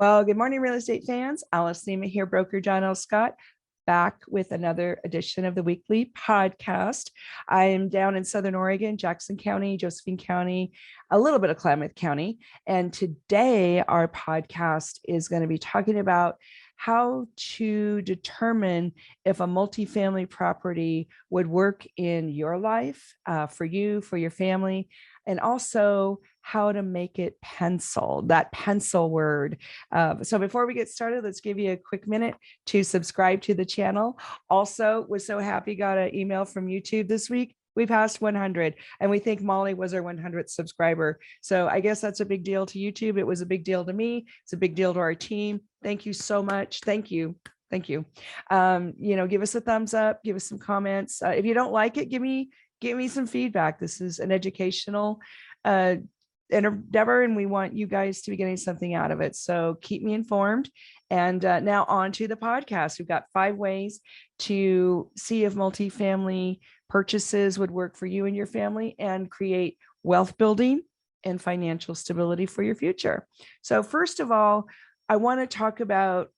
Well, good morning, real estate fans. Alice Lema here, broker John L. Scott, back with another edition of the weekly podcast. I am down in Southern Oregon, Jackson County, Josephine County, a little bit of Klamath County. And today our podcast is going to be talking about how to determine if a multifamily property would work in your life, for you, for your family, and also how to make it pencil, that pencil word. So before we get started, let's give you a quick minute to subscribe to the channel. Also, was so happy, got an email from YouTube this week. We passed 100, and we think Molly was our 100th subscriber. So I guess that's a big deal to YouTube. It was a big deal to me. It's a big deal to our team. Thank you so much. Thank you. Thank you. Give us a thumbs up, give us some comments. If you don't like it, give me some feedback. This is an educational endeavor, and we want you guys to be getting something out of it. So keep me informed. And now on to the podcast. We've got 5 ways to see if multifamily purchases would work for you and your family and create wealth building and financial stability for your future. So first of all, I want to talk about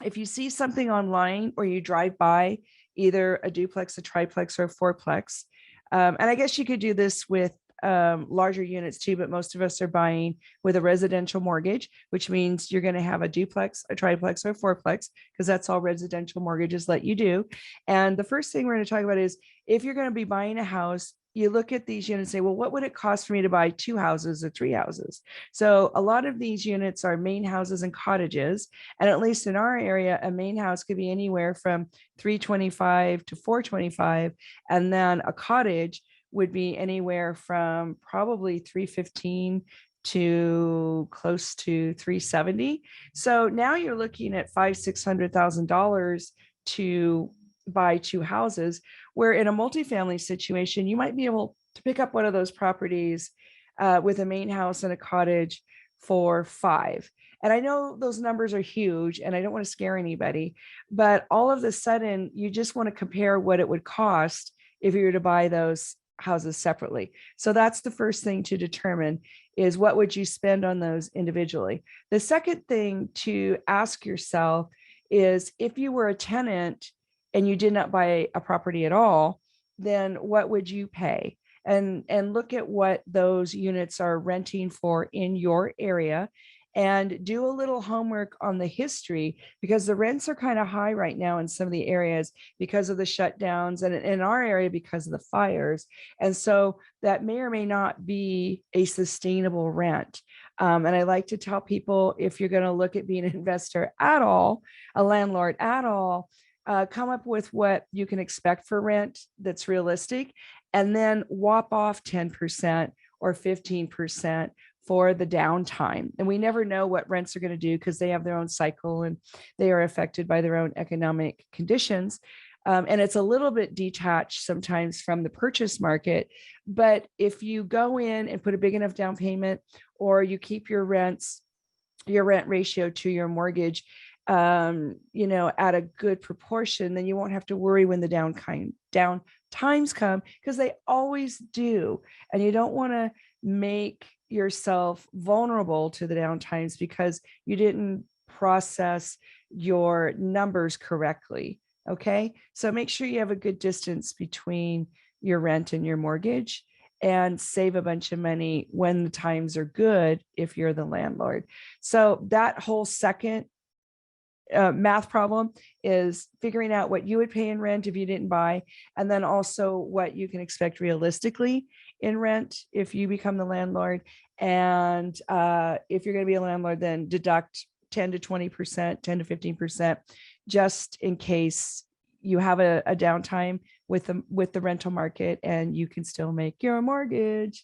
if you see something online or you drive by either a duplex, a triplex, or a fourplex. And I guess you could do this with larger units too, but most of us are buying with a residential mortgage, which means you're going to have a duplex, a triplex, or a fourplex, because that's all residential mortgages let you do. And the first thing we're going to talk about is if you're going to be buying a house, you look at these units and say, well, what would it cost for me to buy 2 houses or 3 houses? So a lot of these units are main houses and cottages. And at least in our area, a main house could be anywhere from $325 to $425. And then a cottage would be anywhere from probably $315 to close to $370. So now you're looking at $500,000-$600,000 to buy 2 houses, where in a multifamily situation, you might be able to pick up one of those properties with a main house and a cottage for 5. And I know those numbers are huge and I don't want to scare anybody, but all of a sudden you just want to compare what it would cost if you were to buy those houses separately. So that's the first thing to determine, is what would you spend on those individually. The second thing to ask yourself is, if you were a tenant and you did not buy a property at all, then what would you pay? And look at what those units are renting for in your area, and do a little homework on the history, because the rents are kind of high right now in some of the areas because of the shutdowns, and in our area because of the fires. And so that may or may not be a sustainable rent. And I like to tell people, if you're going to look at being an investor at all, a landlord at all, come up with what you can expect for rent that's realistic, and then whop off 10% or 15% for the downtime. And we never know what rents are going to do, because they have their own cycle and they are affected by their own economic conditions. And it's a little bit detached sometimes from the purchase market. But if you go in and put a big enough down payment, or you keep your rent ratio to your mortgage, at a good proportion, then you won't have to worry when the down times come, because they always do. And you don't want to make yourself vulnerable to the down times because you didn't process your numbers correctly. Okay. So make sure you have a good distance between your rent and your mortgage, and save a bunch of money when the times are good if you're the landlord. So that whole second math problem is figuring out what you would pay in rent if you didn't buy, and then also what you can expect realistically in rent if you become the landlord. And if you're going to be a landlord, then deduct 10 to 20%, 10 to 15%, just in case you have a downtime with the rental market and you can still make your mortgage.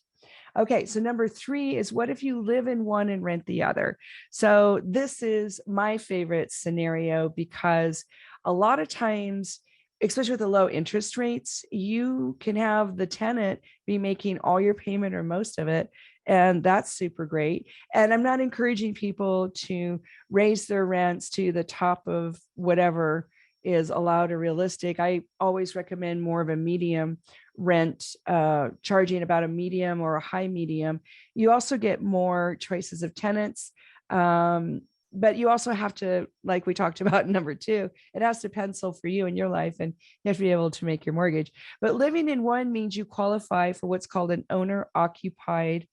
Okay, so number 3 is, what if you live in one and rent the other? So this is my favorite scenario, because a lot of times, especially with the low interest rates, you can have the tenant be making all your payment or most of it. And that's super great. And I'm not encouraging people to raise their rents to the top of whatever is allowed or realistic. I always recommend more of a medium rent, charging about a medium or a high medium. You also get more choices of tenants. but you also have to, like we talked about in number two, it has to pencil for you in your life, and you have to be able to make your mortgage. But living in one means you qualify for what's called an owner occupied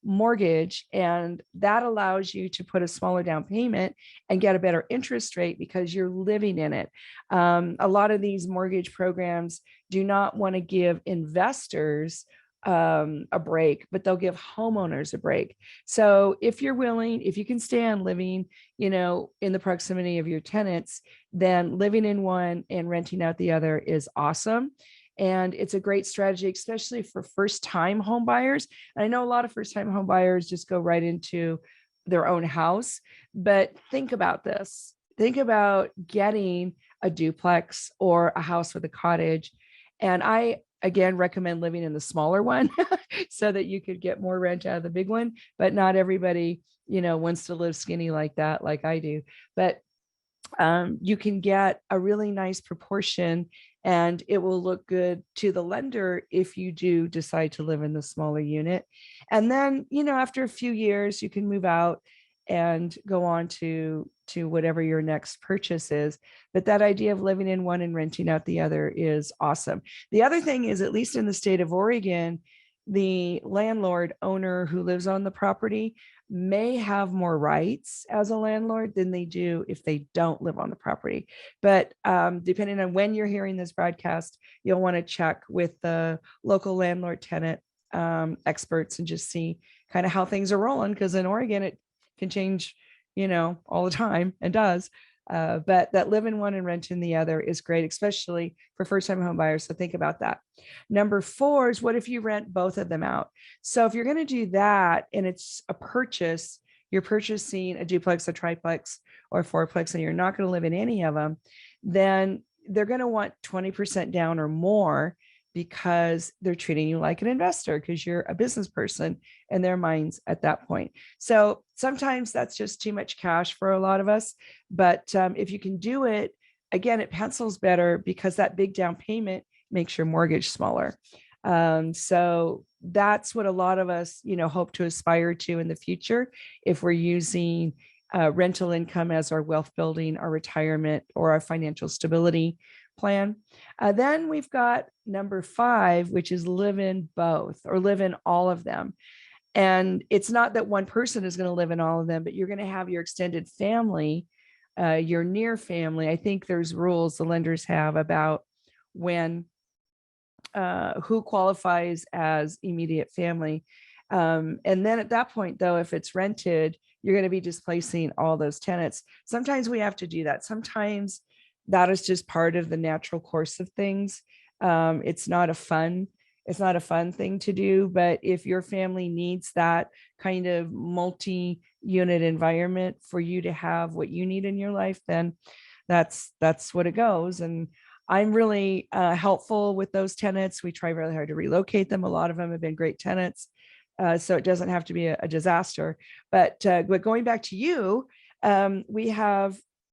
mortgage. And that allows you to put a smaller down payment and get a better interest rate because you're living in it. A lot of these mortgage programs do not want to give investors a break, but they'll give homeowners a break. So if you're willing, if you can stand living, in the proximity of your tenants, then living in one and renting out the other is awesome. And it's a great strategy, especially for first-time home buyers. And I know a lot of first-time home buyers just go right into their own house, but think about this. Think about getting a duplex or a house with a cottage. And I, again, recommend living in the smaller one so that you could get more rent out of the big one. But not everybody, wants to live skinny like that, like I do. But you can get a really nice proportion, and it will look good to the lender if you do decide to live in the smaller unit. And then, after a few years, you can move out and go on to whatever your next purchase is. But that idea of living in one and renting out the other is awesome. The other thing is, at least in the state of Oregon, the landlord owner who lives on the property may have more rights as a landlord than they do if they don't live on the property. But depending on when you're hearing this broadcast, you'll want to check with the local landlord tenant experts and just see kind of how things are rolling. Because in Oregon, it can change, all the time, and does. But that live in one and rent in the other is great, especially for first-time home buyers. So think about that. Number 4 is, what if you rent both of them out? So if you're going to do that and it's a purchase, you're purchasing a duplex, a triplex, or a fourplex, and you're not going to live in any of them, then they're going to want 20% down or more, because they're treating you like an investor, because you're a business person in their minds at that point. So sometimes that's just too much cash for a lot of us. But if you can do it, again, it pencils better because that big down payment makes your mortgage smaller. So that's what a lot of us, hope to aspire to in the future if we're using rental income as our wealth building, our retirement, or our financial stability plan. Then we've got number 5, which is live in both, or live in all of them. And it's not that one person is going to live in all of them, but you're going to have your extended family, your near family. I think there's rules the lenders have about when, who qualifies as immediate family. And then at that point, though, if it's rented, you're going to be displacing all those tenants. Sometimes we have to do that. Sometimes that is just part of the natural course of things. It's not a fun thing to do, but if your family needs that kind of multi-unit environment for you to have what you need in your life, then that's what it goes. And I'm really helpful with those tenants. We try really hard to relocate them. A lot of them have been great tenants. So it doesn't have to be a disaster. But going back to you,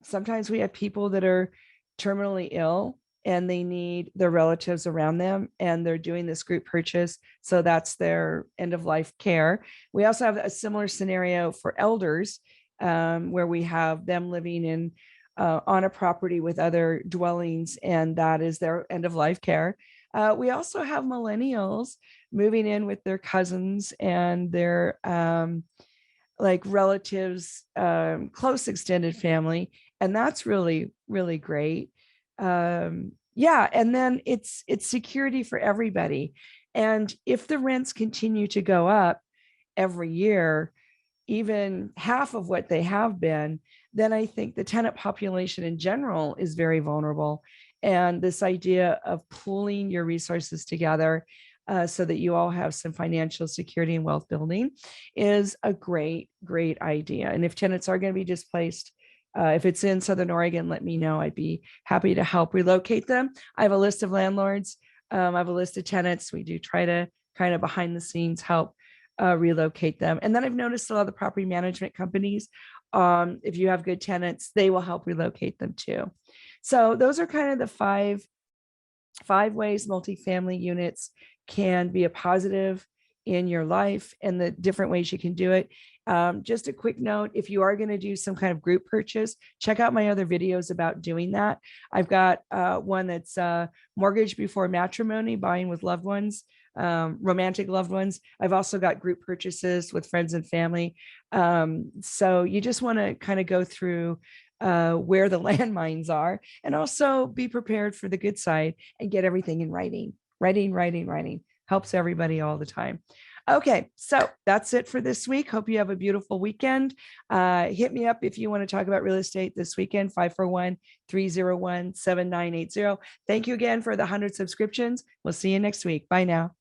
sometimes we have people that are terminally ill and they need their relatives around them, and they're doing this group purchase. So that's their end of life care. We also have a similar scenario for elders, where we have them living in on a property with other dwellings, and that is their end of life care. We also have millennials moving in with their cousins and their like relatives, close extended family. And that's really, really great. Yeah. And then it's security for everybody. And if the rents continue to go up every year, even half of what they have been, then I think the tenant population in general is very vulnerable. And this idea of pooling your resources together, so that you all have some financial security and wealth building, is a great, great idea. And if tenants are going to be displaced, if it's in Southern Oregon, let me know. I'd be happy to help relocate them. I have a list of landlords. I have a list of tenants. We do try to kind of behind the scenes help relocate them. And then I've noticed a lot of the property management companies, if you have good tenants, they will help relocate them too. So those are kind of the five ways multifamily units can be a positive in your life, and the different ways you can do it. Just a quick note, if you are going to do some kind of group purchase, check out my other videos about doing that. I've got one that's mortgage before matrimony, buying with loved ones, romantic loved ones. I've also got group purchases with friends and family. So you just want to kind of go through where the landmines are, and also be prepared for the good side and get everything in writing. Writing helps everybody all the time. Okay, so that's it for this week. Hope you have a beautiful weekend. Hit me up if you want to talk about real estate this weekend, 541-301-7980. Thank you again for the 100 subscriptions. We'll see you next week. Bye now.